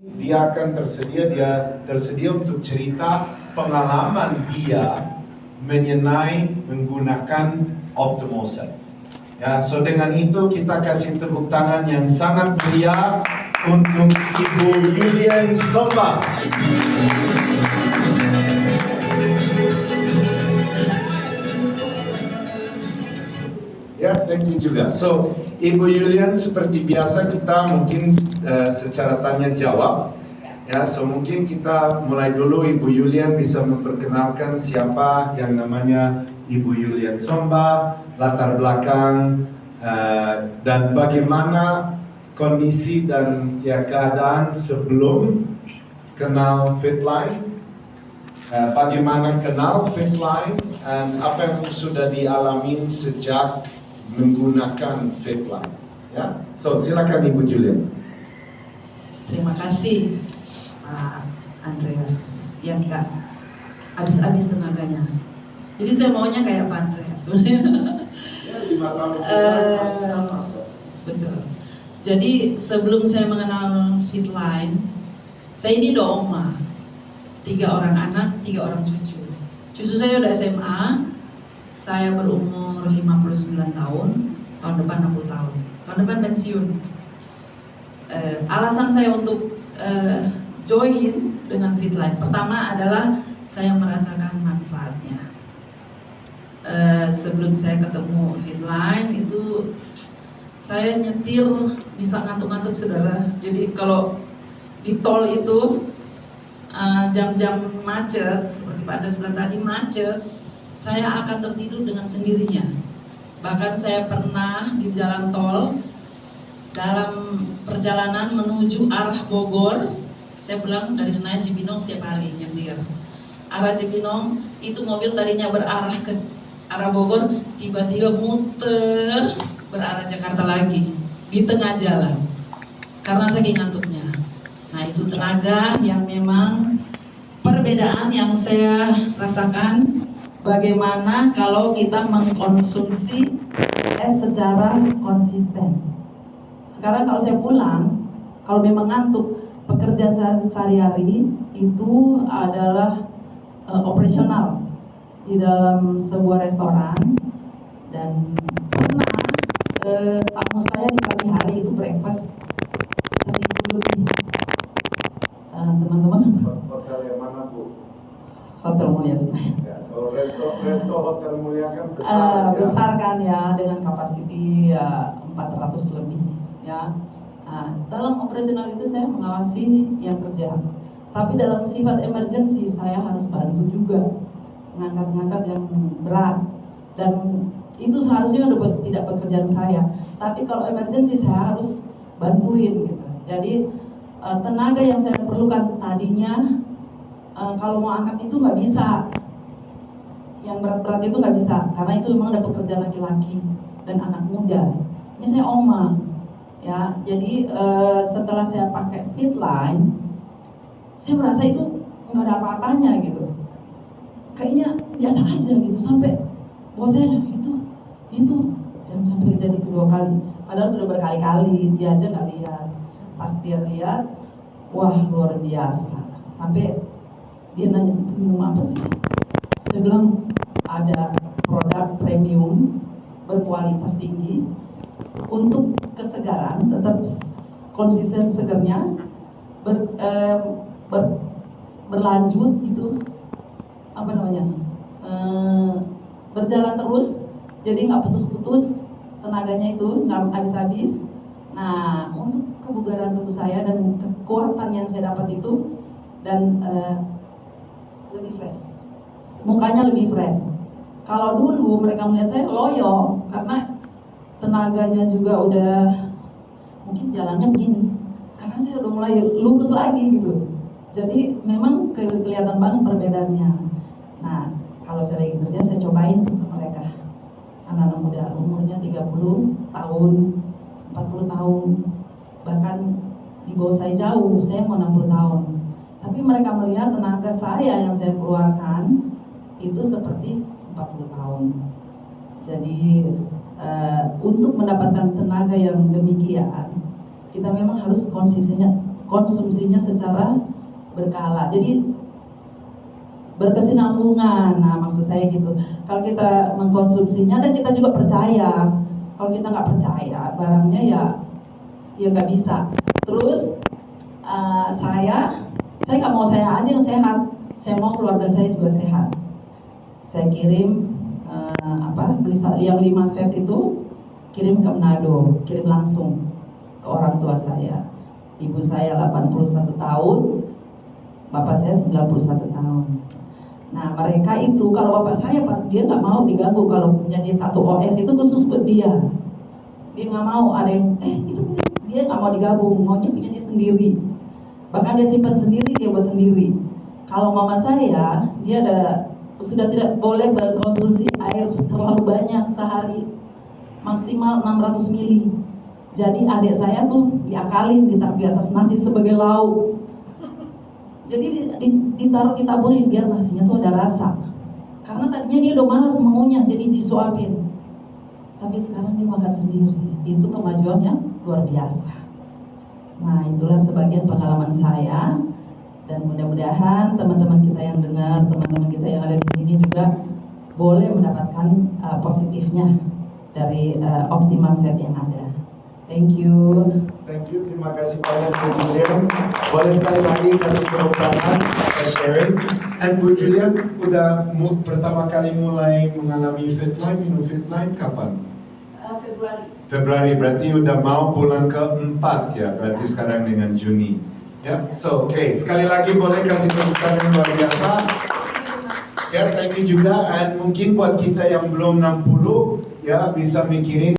Dia tersedia untuk cerita pengalaman dia menggunakan Optimal Set. Ya, so dengan itu kita kasih tepuk tangan yang sangat meriah untuk Ibu Yulian Somba. Ya, thank you juga. So, Ibu Yulian seperti biasa kita mungkin secara tanya jawab. Ya, so mungkin kita mulai dulu. Ibu Yulian bisa memperkenalkan siapa yang namanya Ibu Yulian Somba, latar belakang dan bagaimana kondisi dan ya keadaan sebelum kenal Fitline. Bagaimana kenal Fitline dan apa yang sudah dialami sejak menggunakan Fitline. Ya, so silakan Ibu Julian. Terima kasih Pak Andreas yang nggak habis-habis tenaganya. Jadi saya maunya kayak Pak Andreas sebenarnya. Ya, 5 tahun betul. Jadi sebelum saya mengenal Fitline, saya ini udah oma, 3 orang anak, 3 orang cucu. Cucu saya udah SMA. Saya berumur 59 tahun, tahun depan 60 tahun. Tahun depan pensiun. Alasan saya untuk join dengan Fitline, pertama adalah saya merasakan manfaatnya. Sebelum saya ketemu Fitline itu saya nyetir bisa ngantuk-ngantuk saudara. Jadi kalau di tol itu jam-jam macet seperti Pak Andreas bilang tadi macet, saya akan tertidur dengan sendirinya. Bahkan saya pernah di jalan tol dalam perjalanan menuju arah Bogor, saya pulang dari Senayan Cibinong setiap hari nyetir. Arah Cibinong itu mobil tadinya berarah ke arah Bogor, tiba-tiba muter berarah Jakarta lagi di tengah jalan karena saking ngantuknya. Nah, itu tenaga yang memang perbedaan yang saya rasakan. Bagaimana kalau kita mengkonsumsi es secara konsisten. Sekarang kalau saya pulang, kalau memang ngantuk, pekerjaan saya sehari-hari itu adalah operasional di dalam sebuah restoran. Dan pernah tamu saya di pagi hari itu breakfast 1.000 lebih. Teman-teman, Hotel yang mana, Bu? Hotel Mulia Senayan. Ya, so resto Hotel Mulia kan besar, besar kan ya, dengan kapasiti 400 lebih ya. Nah, dalam operasional itu saya mengawasi yang kerja, tapi dalam sifat emergency saya harus bantu juga mengangkat-ngangkat yang berat, dan itu seharusnya tidak pekerjaan saya, tapi kalau emergency saya harus bantuin gitu. Jadi tenaga yang saya perlukan tadinya kalau mau angkat itu nggak bisa, yang berat-berat itu nggak bisa, karena itu memang ada pekerjaan laki-laki dan anak muda. Ini saya oma, ya. Jadi setelah saya pakai Fitline, saya merasa itu nggak ada apa-apanya gitu. Kayaknya biasa aja gitu, sampai bos saya itu jangan sampai jadi kedua kali. Padahal sudah berkali-kali, dia aja nggak lihat. Pas dia lihat, wah luar biasa. Sampai dia nanya, itu minum apa sih? Saya bilang ada produk premium berkualitas tinggi untuk kesegaran, tetap konsisten segernya, berlanjut gitu, apa namanya, berjalan terus, jadi nggak putus-putus tenaganya itu, nggak habis-habis. Nah, untuk kebugaran tubuh saya dan kekuatan yang saya dapat itu, dan lebih fresh, mukanya lebih fresh. Kalau dulu mereka melihat saya loyo, karena tenaganya juga udah mungkin jalannya begini. Sekarang saya udah mulai lurus lagi gitu. Jadi memang kelihatan banget perbedaannya. Nah, kalau saya lagi kerja saya cobain ke mereka, anak-anak muda umurnya 30 tahun, 40 tahun, bahkan di bawah saya jauh, saya mau 60 tahun. Tapi mereka melihat tenaga saya yang saya keluarkan itu seperti 40 tahun. Jadi untuk mendapatkan tenaga yang demikian, kita memang harus konsumsinya secara berkala. Jadi berkesinambungan. Nah, maksud saya gitu. Kalau kita mengkonsumsinya dan kita juga percaya. Kalau kita nggak percaya barangnya ya nggak bisa. Terus saya nggak mau saya aja yang sehat. Saya mau keluarga saya juga sehat. Saya kirim beli yang 5 set itu, kirim ke Manado, kirim langsung ke orang tua saya. Ibu saya 81 tahun, bapak saya 91 tahun. Nah, mereka itu, kalau bapak saya, dia nggak mau diganggu. Kalau punya dia 1 OS itu khusus buat dia. Dia nggak mau ada yang, itu dia nggak mau digabung, maunya punya dia sendiri. Bahkan dia simpan sendiri, dia buat sendiri. Kalau mama saya, dia sudah tidak boleh berkonsumsi air terlalu banyak sehari, maksimal 600 mili. Jadi adik saya tuh diakalin, ditaruh di atas nasi sebagai lauk. Jadi ditaburin biar nasinya tuh ada rasa. Karena tadinya dia udah malas maunya, jadi disuapin. Tapi sekarang dia makan sendiri. Itu kemajuan yang luar biasa. Nah, itulah sebagian pengalaman saya. Dan mudah-mudahan teman-teman kita yang dengar, teman-teman kita yang ada di sini juga boleh mendapatkan positifnya dari Optimal Set yang ada. Thank you. Thank you, terima kasih banyak Bu Julian. Boleh sekali lagi kasih tepuk tangan sharing. And Bu Julian udah pertama kali mulai mengalami Fitline, minum Fitline kapan? Februari, berarti udah mau bulan ke-4 ya, berarti sekarang dengan Juni. Ya, so okay, sekali lagi boleh kasih tepuk tangan luar biasa. Ya, thank you juga. And mungkin buat kita yang belum 60 ya bisa mikirin